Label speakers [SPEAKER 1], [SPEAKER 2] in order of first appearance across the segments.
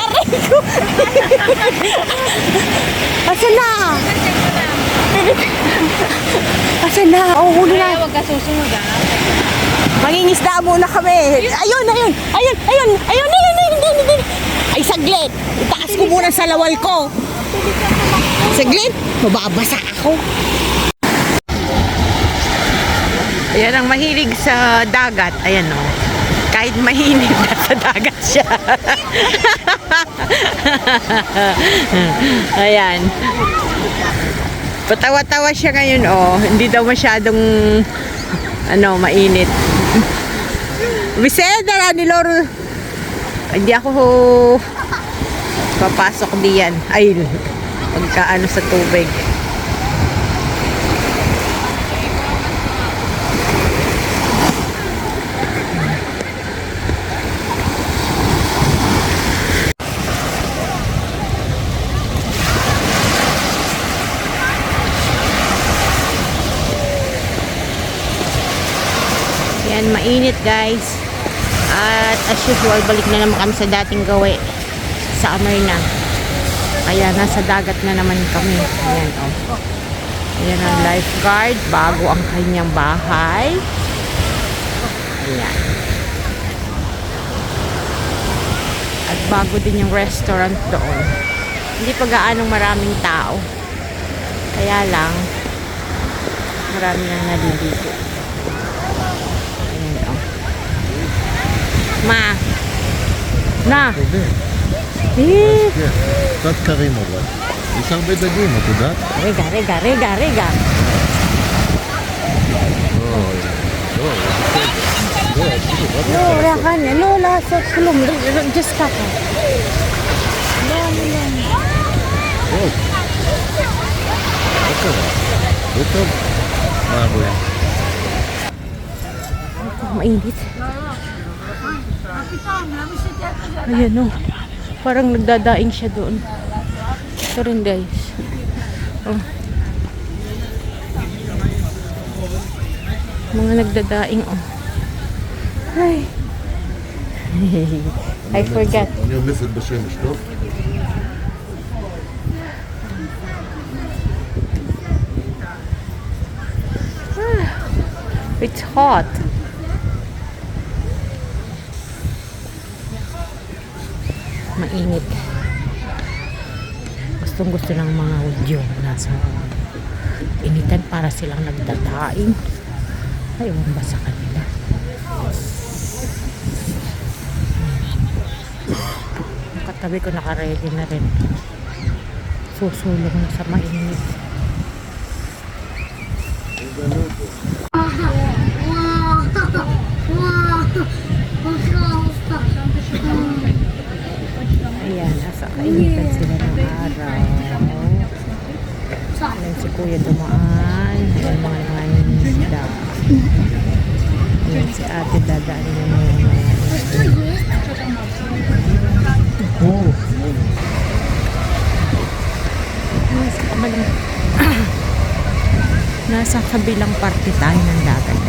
[SPEAKER 1] Aray ko. Asan na? Asan na? Oh, huli na.
[SPEAKER 2] Huwag ka susunod
[SPEAKER 1] Mangingisda muna kami. Ayun, ayun, ayun, ayun, ayun, ayun, hindi. Ay, saglit. Itaas ko muna sa lawal ko. Saglit. Mababasa ako. Ayan ang mahilig sa dagat. Ayan o. Kahit mahinit na sa dagat siya. Ayan. Patawa-tawa siya ngayon oh. Hindi daw masyadong mainit. Biseda ni Loro. Hindi ako papasok diyan. Ay, pagkaano sa tubig. Yan, mainit guys. At as usual, balik na naman kami sa dating gawi. Summer na. Kaya nasa dagat na naman kami. Ayan oh. Ayan ang lifeguard. Bago ang kanyang bahay. Ayan. At bago din yung restaurant doon. Hindi pa gaanong maraming tao. Kaya lang, marami nang naliligo. מה? נא.
[SPEAKER 3] קצת קרים אבל. יש הרבה דגים, את יודעת?
[SPEAKER 1] רגע. לא, ריחניה, לא לעשות כלום, just ככה. לא.
[SPEAKER 3] טוב. לא קרה. לא טוב. מה הבעיה?
[SPEAKER 1] Mainit. Ayan o. Parang nagdadaing siya doon. Ito rin guys. Oh. Mga nagdadaing oh. Ay. I forgot.
[SPEAKER 3] אני עומסת בשמש, טוב?
[SPEAKER 1] It's hot. Mainit. Gustong gusto ng mga udyo nasa initan para silang nagdadaing. Ayaw ba sa kanila? Katabi ko nakaready na rin. Susulong na sa mainit. Ayan, nasa kainitan sila ng araw. Ayan si Kuya dumaan. Ayan mga nangisda. Ayan si ate dadaan na mga nasa kabilang parte tayo ng dagat.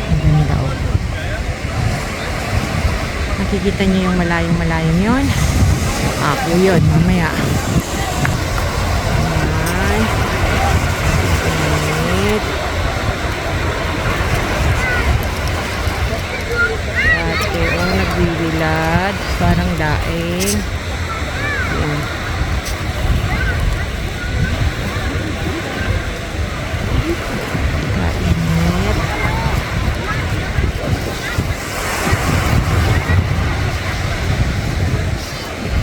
[SPEAKER 1] Ang ganda oh. Nakikita niyo yung malayong yun? Ako yun, mamaya. Ayan. Init. Ate, oh, nagbibilad. Parang daing. Ayan. Mainit.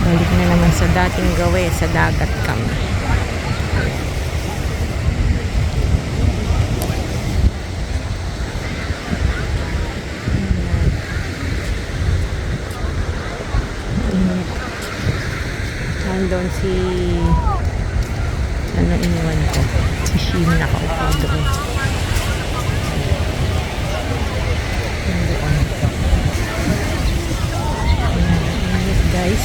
[SPEAKER 1] Balik na naman sa dating gawe, sa dagat kami. Nandun si iniwan ko, si Shin nakaupo doon. Guys,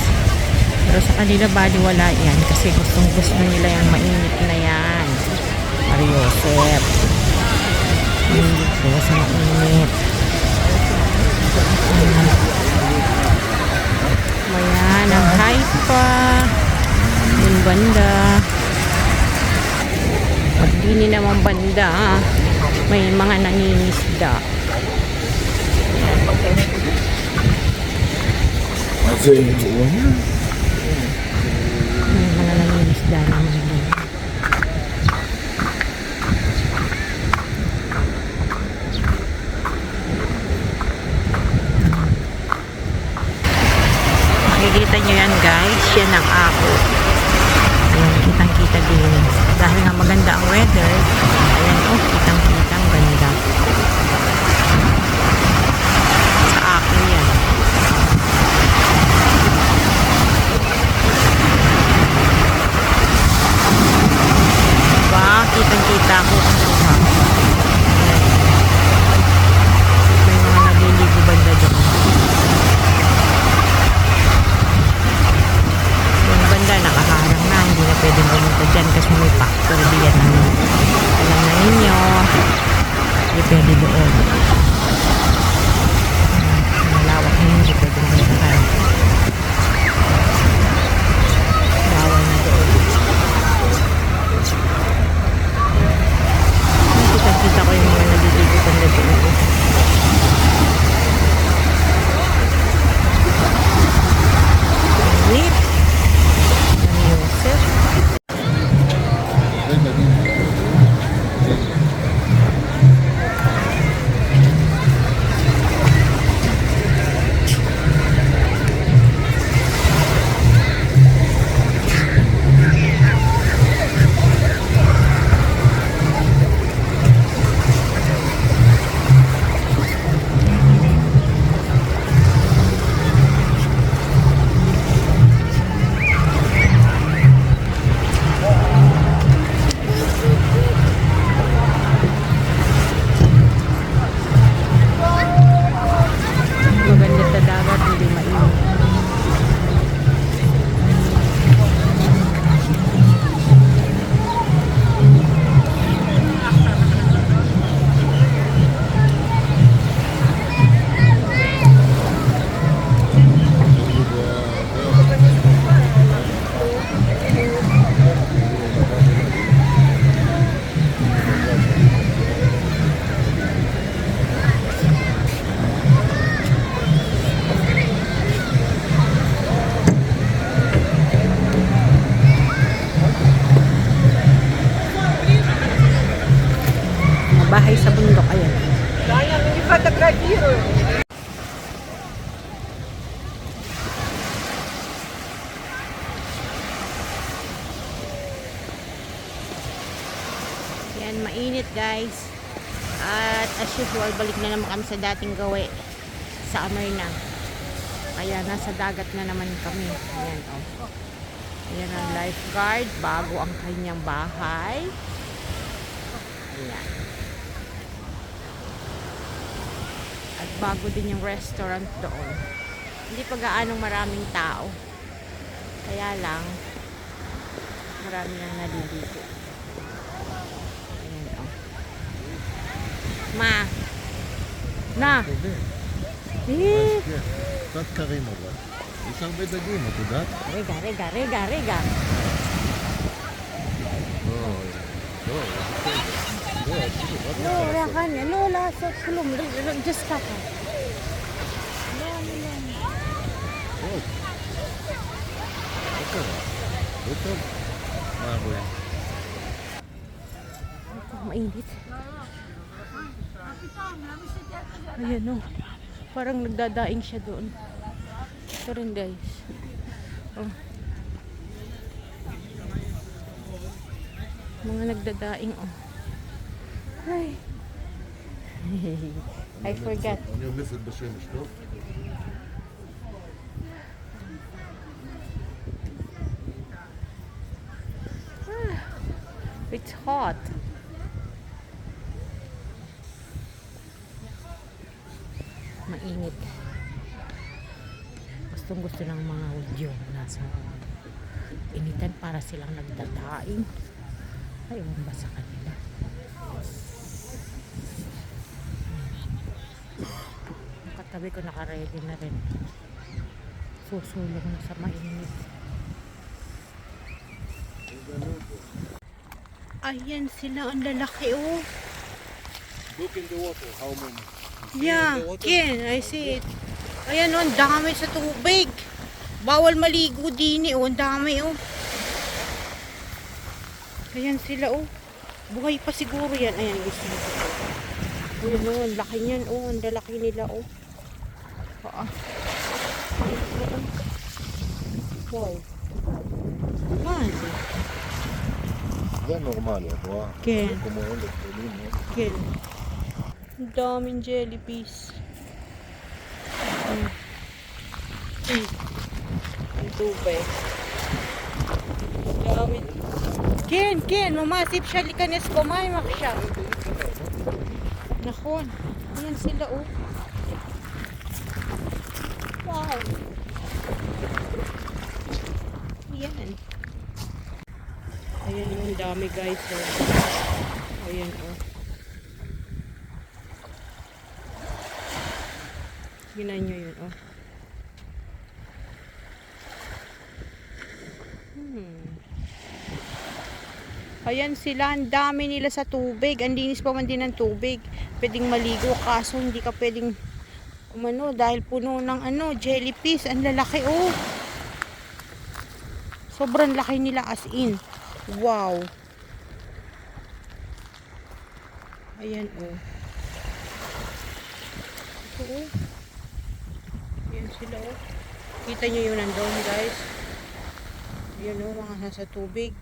[SPEAKER 1] pero sa kanila baliwala yan kasi gustong gusto nila yung mainit na yan. Mariosep mainit ko sa mainit. Ayan, ang hype pa. Yung banda. Pag dini namang banda, may mga nangingisda. May mga nangingisda naman din. Makikita nyo yan guys, yan ang ako. Ayan, kitang kita din. Dahil nga maganda ang weather, ayan oh, kitang kita ang ganda. Sa akin yan. Diba? Kitang kita ko ang kuha. Ayan. May mga naliligo banda doon. Yung banda nakaharang na, hindi na pwedeng pumunta dyan kasi may factor diyan. Alam na ninyo, hindi pwede doon. Malawak na hindi pwedeng pumunta. Bawal na doon. Kita ko yung mga naliligo banda doon. Neat. Yusef. Maganda sa dagat, hindi mainit. Mga bahay sa bundok, ayan. Yan, mainit guys. At as usual, balik na naman kami sa dating gawi sa Amarna. Kaya nasa dagat na naman kami. Ayan, oh. Ayan ang lifeguard. Bago ang kanyang bahay. Ayan. At bago din yung restaurant doon. Hindi pa gaanong maraming tao. Kaya lang, marami nang naliligo. Ayan, oh. Ma! Na! Eh!
[SPEAKER 3] קצת קרים אבל. יש הרבה דגים, את יודעת?
[SPEAKER 1] רגע. לא, רחניה, לא לעשות כלום, just ככה. לא.
[SPEAKER 3] טוב. לא קרה. לא טוב. מה רואה?
[SPEAKER 1] Mainit. Ayan o. Parang nagdadaing siya doon. Ito rin guys. Oh. Mga nagdadaing oh. Ay. I forgot.
[SPEAKER 3] אני עומסת בשמש, טוב?
[SPEAKER 1] It's hot. Mainit. Gustong gusto ng mga udyo nasa initan para silang nagdadaing. Ay, ewan ba sa kanila? Sabi ko naka-ready na rin. Susulong na sa mainit. Ayan sila, ang lalaki oh.
[SPEAKER 3] Look in the water, how many?
[SPEAKER 1] Yeah, Ken, I see it. Ayan oh, ang dami sa tubig. Bawal maligo din oh, ang dami oh. Ayan sila oh. Buhay pa siguro yan. Ayan guys. Ayan oh, ang laki niyan oh, ang lalaki nila oh. Wow. Man.
[SPEAKER 3] זה נורמלי, את רואה?
[SPEAKER 1] כן.
[SPEAKER 3] כמו אלה גדולים,
[SPEAKER 1] Ken. Ang daming jellyfish. Ang tubig. Ang dami. Ken, mamasip siya likanes kumaymak siya. Nakon. Ayan sila oh. Wow. Ayan. Ayan oh, ang dami guys oh. Ayan oh. Tingnan nyo yun oh. Ayan sila, ang dami nila sa tubig. Ang linis pa man din ng tubig. Pwedeng maligo kaso hindi ka pwedeng umano dahil puno ng jellyfish. Ang lalaki oh. Sobrang laki nila as in. Wow. Ayan oh. Ito oh. Ayan sila oh. Kita nyo yun nandun guys. Ayan oh, mga nasa tubig.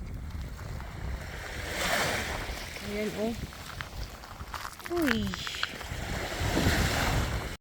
[SPEAKER 1] Ayan oh. Uy.